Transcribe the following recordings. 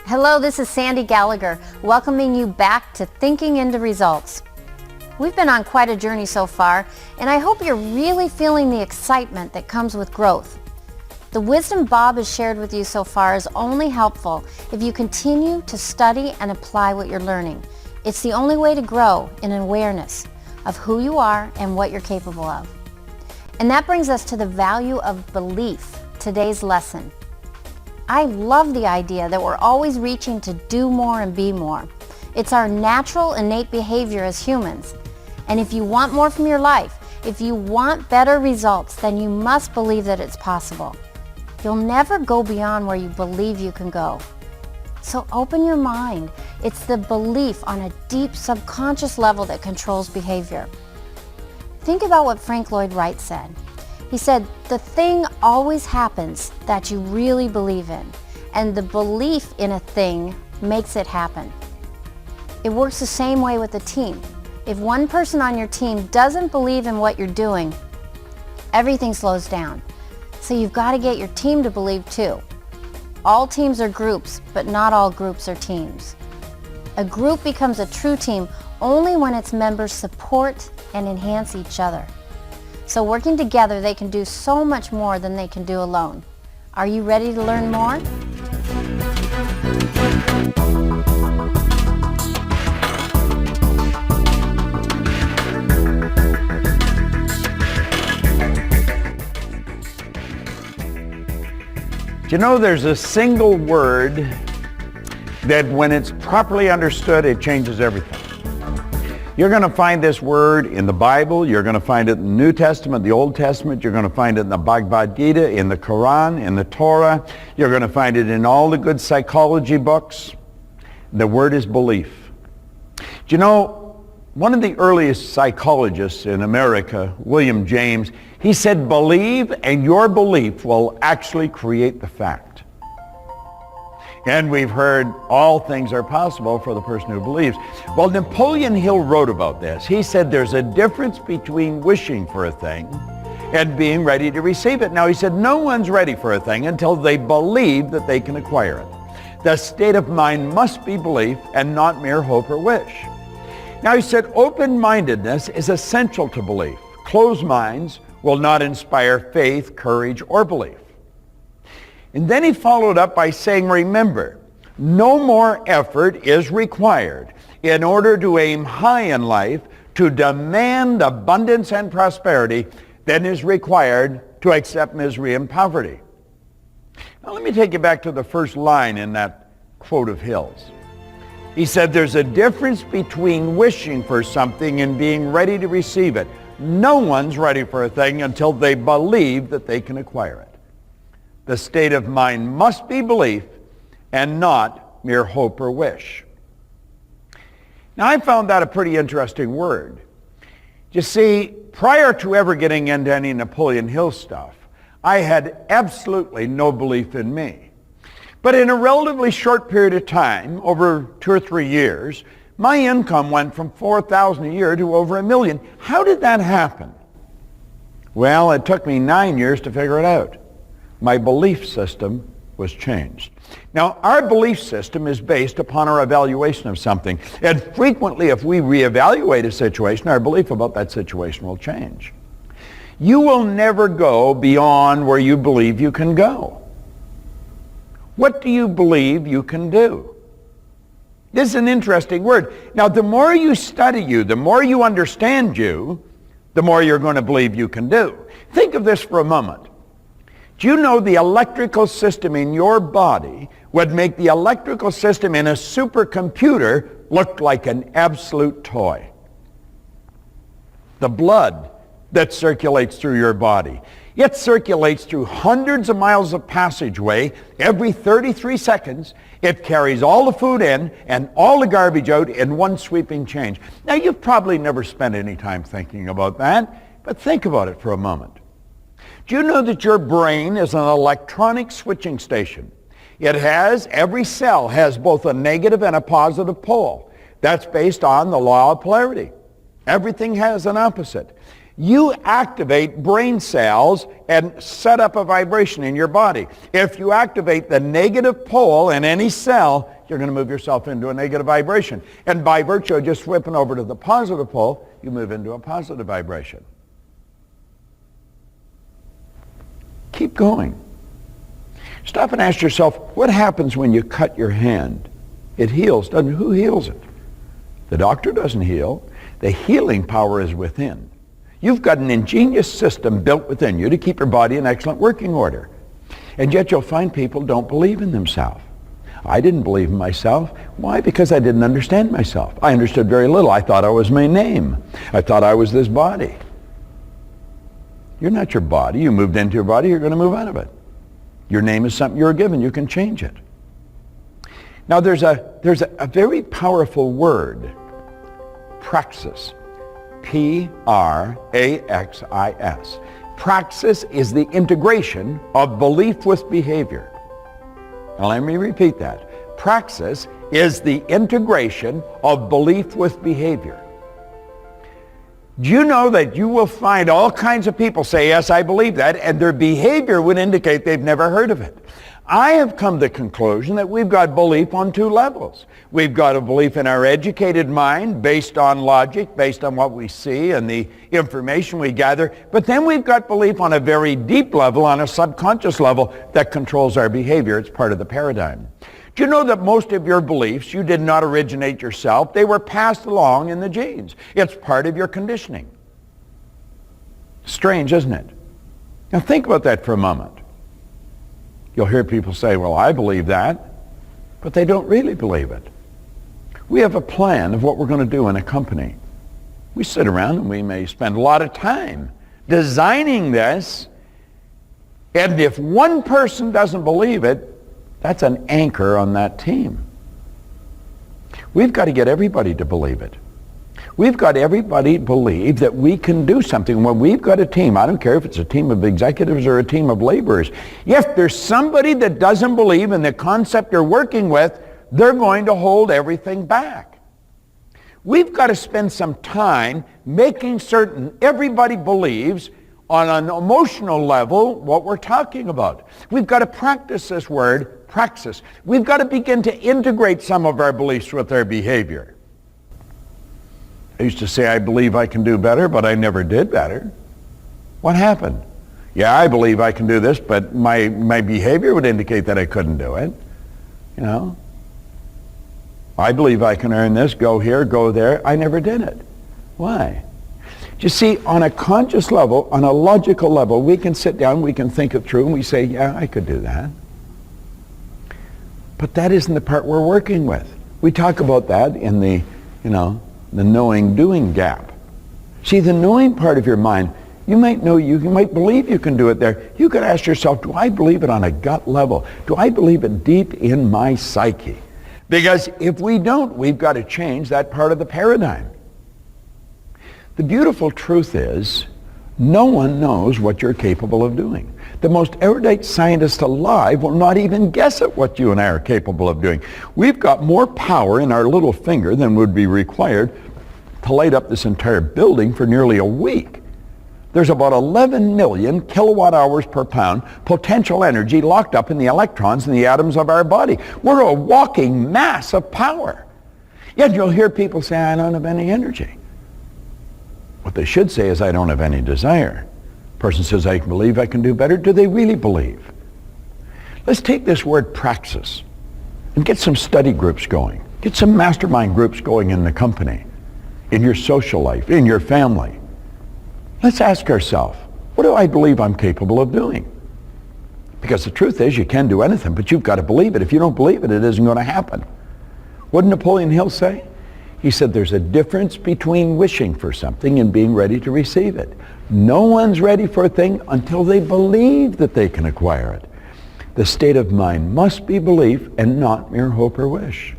Hello, this is Sandy Gallagher, welcoming you back to Thinking into Results. We've been on quite a journey so far, and I hope you're really feeling the excitement that comes with growth. The wisdom Bob has shared with you so far is only helpful if you continue to study and apply what you're learning. It's the only way to grow in an awareness of who you are and what you're capable of. And that brings us to the value of belief, today's lesson. I love the idea that we're always reaching to do more and be more. It's our natural, innate behavior as humans. And if you want more from your life, if you want better results, then you must believe that it's possible. You'll never go beyond where you believe you can go. So open your mind. It's the belief on a deep subconscious level that controls behavior. Think about what Frank Lloyd Wright said. He said, the thing always happens that you really believe in, and the belief in a thing makes it happen. It works the same way with a team. If one person on your team doesn't believe in what you're doing, everything slows down. So you've got to get your team to believe too. All teams are groups, but not all groups are teams. A group becomes a true team only when its members support and enhance each other. So working together, they can do so much more than they can do alone. Are you ready to learn more? Do you know there's a single word that when it's properly understood, it changes everything? You're going to find this word in the Bible. You're going to find it in the New Testament, the Old Testament. You're going to find it in the Bhagavad Gita, in the Quran, in the Torah. You're going to find it in all the good psychology books. The word is belief. Do you know, one of the earliest psychologists in America, William James, he said, believe and your belief will actually create the fact. And we've heard all things are possible for the person who believes. Well, Napoleon Hill wrote about this. He said there's a difference between wishing for a thing and being ready to receive it. Now, he said no one's ready for a thing until they believe that they can acquire it. The state of mind must be belief and not mere hope or wish. Now, he said open-mindedness is essential to belief. Closed minds will not inspire faith, courage, or belief. And then he followed up by saying, remember, no more effort is required in order to aim high in life, to demand abundance and prosperity, than is required to accept misery and poverty. Now let me take you back to the first line in that quote of Hill's. He said, there's a difference between wishing for something and being ready to receive it. No one's ready for a thing until they believe that they can acquire it. The state of mind must be belief and not mere hope or wish. Now, I found that a pretty interesting word. You see, prior to ever getting into any Napoleon Hill stuff, I had absolutely no belief in me. But in a relatively short period of time, over 2 or 3 years, my income went from $4,000 a year to over $1 million. How did that happen? Well, it took me 9 years to figure it out. My belief system was changed. Now, our belief system is based upon our evaluation of something. And frequently, if we reevaluate a situation, our belief about that situation will change. You will never go beyond where you believe you can go. What do you believe you can do? This is an interesting word. Now, the more you study you, the more you understand you, the more you're going to believe you can do. Think of this for a moment. Do you know the electrical system in your body would make the electrical system in a supercomputer look like an absolute toy? The blood that circulates through your body. It circulates through hundreds of miles of passageway every 33 seconds. It carries all the food in and all the garbage out in one sweeping change. Now, you've probably never spent any time thinking about that, but think about it for a moment. Do you know that your brain is an electronic switching station? Every cell has both a negative and a positive pole. That's based on the law of polarity. Everything has an opposite. You activate brain cells and set up a vibration in your body. If you activate the negative pole in any cell, you're going to move yourself into a negative vibration. And by virtue of just flipping over to the positive pole, you move into a positive vibration. Keep going. Stop and ask yourself, what happens when you cut your hand? It heals, doesn't it? Who heals it? The doctor doesn't heal. The healing power is within. You've got an ingenious system built within you to keep your body in excellent working order. And yet you'll find people don't believe in themselves. I didn't believe in myself. Why? Because I didn't understand myself. I understood very little. I thought I was my name. I thought I was this body. You're not your body. You moved into your body. You're going to move out of it. Your name is something you're given. You can change it. Now there's a very powerful word, praxis. P-R-A-X-I-S. Praxis is the integration of belief with behavior. Now let me repeat that. Praxis is the integration of belief with behavior. Do you know that you will find all kinds of people say, yes, I believe that, and their behavior would indicate they've never heard of it. I have come to the conclusion that we've got belief on two levels. We've got a belief in our educated mind based on logic, based on what we see and the information we gather. But then we've got belief on a very deep level, on a subconscious level that controls our behavior. It's part of the paradigm. Do you know that most of your beliefs you did not originate yourself? They were passed along in the genes. It's part of your conditioning. Strange, isn't it? Now think about that for a moment. You'll hear people say, well, I believe that, but they don't really believe it. We have a plan of what we're going to do in a company. We sit around and we may spend a lot of time designing this, and if one person doesn't believe it, that's an anchor on that team. We've got to get everybody to believe it. We've got everybody believe that we can do something. When we've got a team, I don't care if it's a team of executives or a team of laborers, if there's somebody that doesn't believe in the concept you're working with, they're going to hold everything back. We've got to spend some time making certain everybody believes on an emotional level what we're talking about. We've got to practice this word, praxis. We've got to begin to integrate some of our beliefs with our behavior. I used to say, I believe I can do better, but I never did better. What happened? Yeah, I believe I can do this, but my behavior would indicate that I couldn't do it. You know? I believe I can earn this, go here, go there. I never did it. Why? You see, on a conscious level, on a logical level, we can sit down, we can think it through, and we say, yeah, I could do that. But that isn't the part we're working with. We talk about that in the, the knowing-doing gap. See, the knowing part of your mind, you might know, you might believe you can do it there. You could ask yourself, do I believe it on a gut level? Do I believe it deep in my psyche? Because if we don't, we've got to change that part of the paradigm. The beautiful truth is, no one knows what you're capable of doing. The most erudite scientist alive will not even guess at what you and I are capable of doing. We've got more power in our little finger than would be required to light up this entire building for nearly a week. There's about 11 million kilowatt hours per pound potential energy locked up in the electrons in the atoms of our body. We're a walking mass of power. Yet you'll hear people say, I don't have any energy. What they should say is, I don't have any desire. Person says, I believe I can do better. Do they really believe? Let's take this word praxis and get some study groups going. Get some mastermind groups going in the company, in your social life, in your family. Let's ask ourselves, what do I believe I'm capable of doing? Because the truth is, you can do anything, but you've got to believe it. If you don't believe it, it isn't going to happen. What did Napoleon Hill say? He said there's a difference between wishing for something and being ready to receive it. No one's ready for a thing until they believe that they can acquire it. The state of mind must be belief and not mere hope or wish.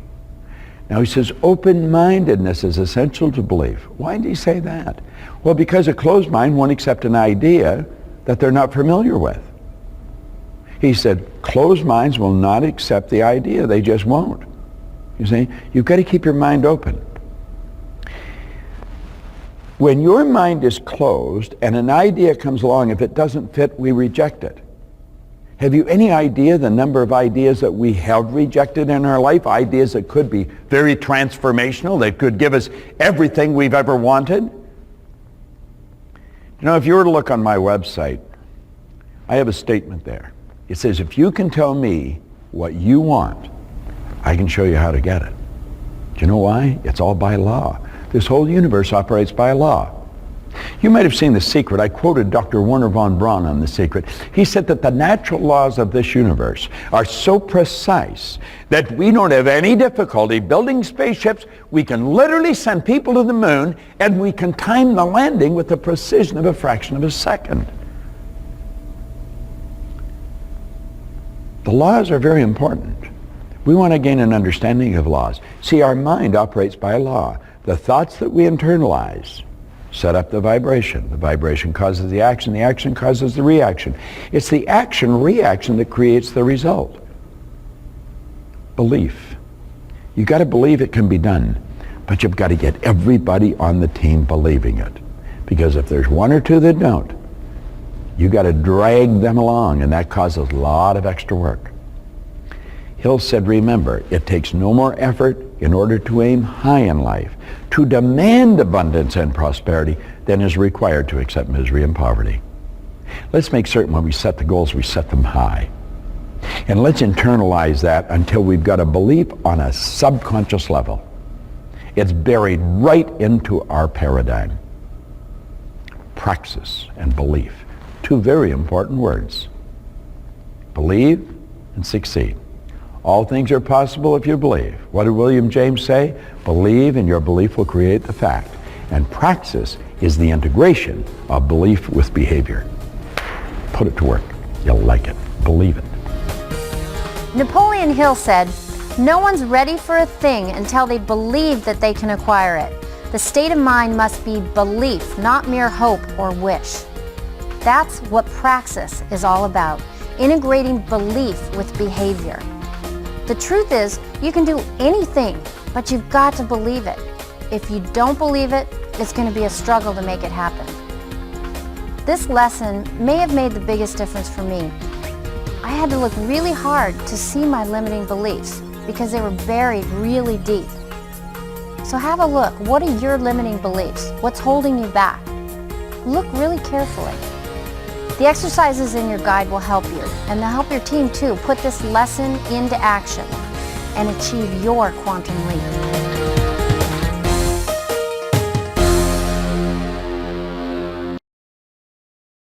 Now he says open-mindedness is essential to belief. Why did he say that? Well, because a closed mind won't accept an idea that they're not familiar with. He said closed minds will not accept the idea. They just won't. You see, you've got to keep your mind open. When your mind is closed and an idea comes along, if it doesn't fit, we reject it. Have you any idea the number of ideas that we have rejected in our life? Ideas that could be very transformational, that could give us everything we've ever wanted? You know, if you were to look on my website, I have a statement there. It says, if you can tell me what you want, I can show you how to get it. Do you know why? It's all by law. This whole universe operates by law. You might have seen The Secret. I quoted Dr. Werner von Braun on The Secret. He said that the natural laws of this universe are so precise that we don't have any difficulty building spaceships. We can literally send people to the moon, and we can time the landing with the precision of a fraction of a second. The laws are very important. We want to gain an understanding of laws. See, our mind operates by law. The thoughts that we internalize set up the vibration. The vibration causes the action causes the reaction. It's the action-reaction that creates the result. Belief. You got to believe it can be done, but you've got to get everybody on the team believing it. Because if there's one or two that don't, you got to drag them along, and that causes a lot of extra work. Hill said, remember, it takes no more effort in order to aim high in life, to demand abundance and prosperity, than is required to accept misery and poverty. Let's make certain when we set the goals, we set them high. And let's internalize that until we've got a belief on a subconscious level. It's buried right into our paradigm. Praxis and belief. Two very important words. Believe and succeed. All things are possible if you believe. What did William James say? Believe, and your belief will create the fact. And praxis is the integration of belief with behavior. Put it to work. You'll like it. Believe it. Napoleon Hill said, no one's ready for a thing until they believe that they can acquire it. The state of mind must be belief, not mere hope or wish. That's what praxis is all about, integrating belief with behavior. The truth is, you can do anything, but you've got to believe it. If you don't believe it, it's going to be a struggle to make it happen. This lesson may have made the biggest difference for me. I had to look really hard to see my limiting beliefs because they were buried really deep. So have a look. What are your limiting beliefs? What's holding you back? Look really carefully. The exercises in your guide will help you, and they'll help your team too put this lesson into action and achieve your quantum leap.